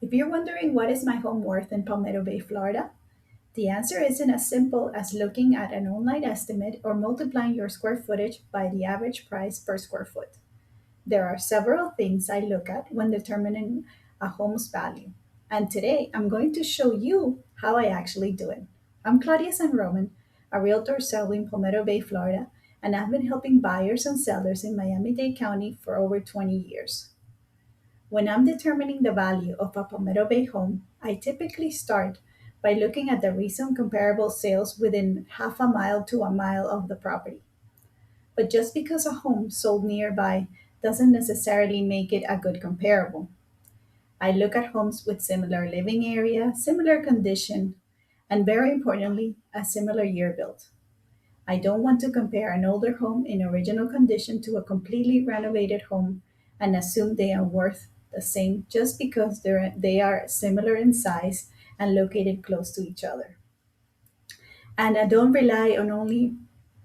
If you're wondering what is my home worth in Palmetto Bay, Florida, the answer isn't as simple as looking at an online estimate or multiplying your square footage by the average price per square foot. There are several things I look at when determining a home's value. And today I'm going to show you how I actually do it. I'm Claudia San Roman, a realtor selling Palmetto Bay, Florida, and I've been helping buyers and sellers in Miami-Dade County for over 20 years. When I'm determining the value of a Palmetto Bay home, I typically start by looking at the recent comparable sales within half a mile to a mile of the property. But just because a home sold nearby doesn't necessarily make it a good comparable. I look at homes with similar living area, similar condition, and very importantly, a similar year built. I don't want to compare an older home in original condition to a completely renovated home and assume they are worth the same just because they are similar in size and located close to each other. And I don't rely on only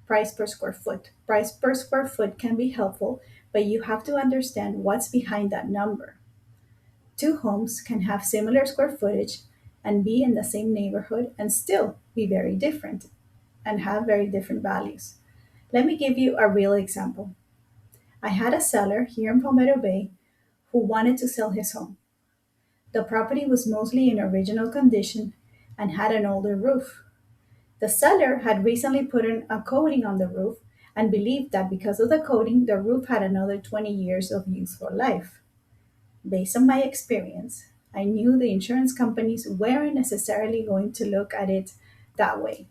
price per square foot. Price per square foot can be helpful, but you have to understand what's behind that number. Two homes can have similar square footage and be in the same neighborhood and still be very different and have very different values. Let me give you a real example. I had a seller here in Palmetto Bay who wanted to sell his home. The property was mostly in original condition and had an older roof. The seller had recently put in a coating on the roof and believed that because of the coating, the roof had another 20 years of useful life. Based on my experience, I knew the insurance companies weren't necessarily going to look at it that way.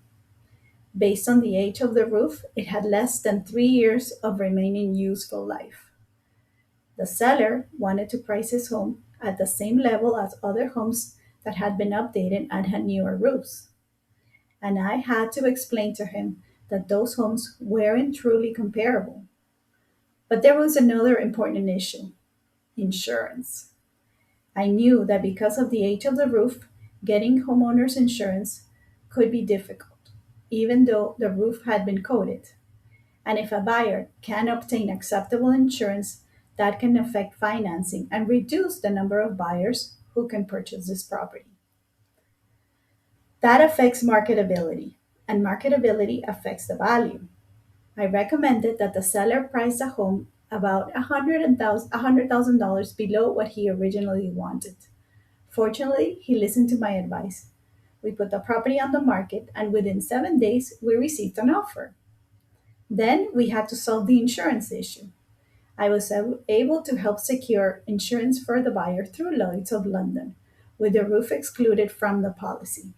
Based on the age of the roof, it had less than 3 years of remaining useful life. The seller wanted to price his home at the same level as other homes that had been updated and had newer roofs. And I had to explain to him that those homes weren't truly comparable. But there was another important issue: insurance. I knew that because of the age of the roof, getting homeowners insurance could be difficult, even though the roof had been coated. And if a buyer can obtain acceptable insurance, that can affect financing and reduce the number of buyers who can purchase this property. That affects marketability, and marketability affects the value. I recommended that the seller price the home about $100,000 below what he originally wanted. Fortunately, he listened to my advice. We put the property on the market, and within 7 days, we received an offer. Then we had to solve the insurance issue. I was able to help secure insurance for the buyer through Lloyd's of London, with the roof excluded from the policy.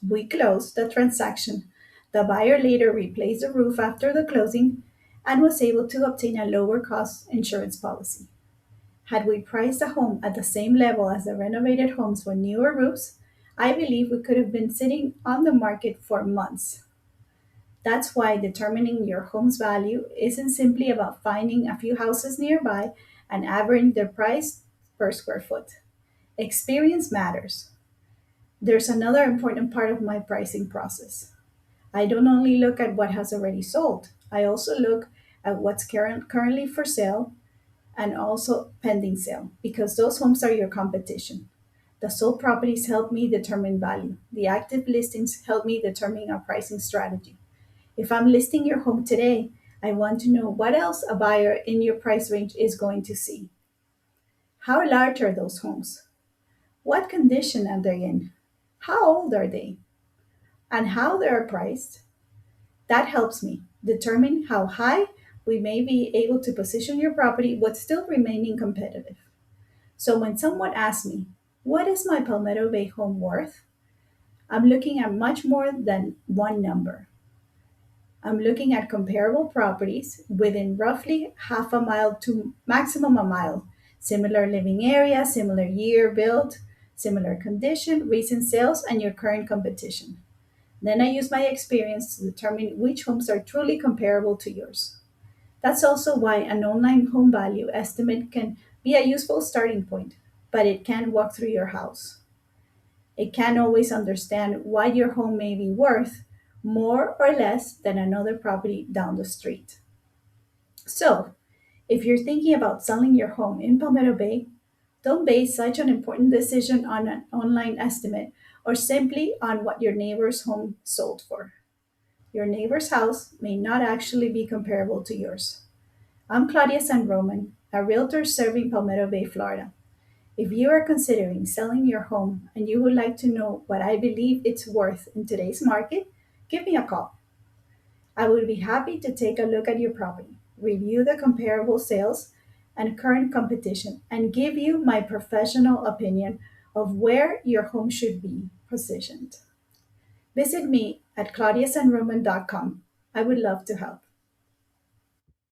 We closed the transaction. The buyer later replaced the roof after the closing and was able to obtain a lower cost insurance policy. Had we priced the home at the same level as the renovated homes for newer roofs, I believe we could have been sitting on the market for months. That's why determining your home's value isn't simply about finding a few houses nearby and averaging their price per square foot. Experience matters. There's another important part of my pricing process. I don't only look at what has already sold, I also look at what's currently for sale and also pending sale because those homes are your competition. The sold properties help me determine value. The active listings help me determine our pricing strategy. If I'm listing your home today, I want to know what else a buyer in your price range is going to see. How large are those homes? What condition are they in? How old are they? And how they are priced? That helps me determine how high we may be able to position your property but still remaining competitive. So when someone asks me, what is my Palmetto Bay home worth? I'm looking at much more than one number. I'm looking at comparable properties within roughly half a mile to maximum a mile. Similar living area, similar year built, similar condition, recent sales, and your current competition. Then I use my experience to determine which homes are truly comparable to yours. That's also why an online home value estimate can be a useful starting point, but it can walk through your house. It can always understand why your home may be worth more or less than another property down the street. So, if you're thinking about selling your home in Palmetto Bay, Don't base such an important decision on an online estimate or simply on what your neighbor's home sold for. Your neighbor's house may not actually be comparable to yours. I'm Claudia San Roman, a realtor serving Palmetto Bay, Florida. If you are considering selling your home and you would like to know what I believe it's worth in today's market, give me a call. I would be happy to take a look at your property, review the comparable sales and current competition, and give you my professional opinion of where your home should be positioned. Visit me at claudiasanroman.com. I would love to help.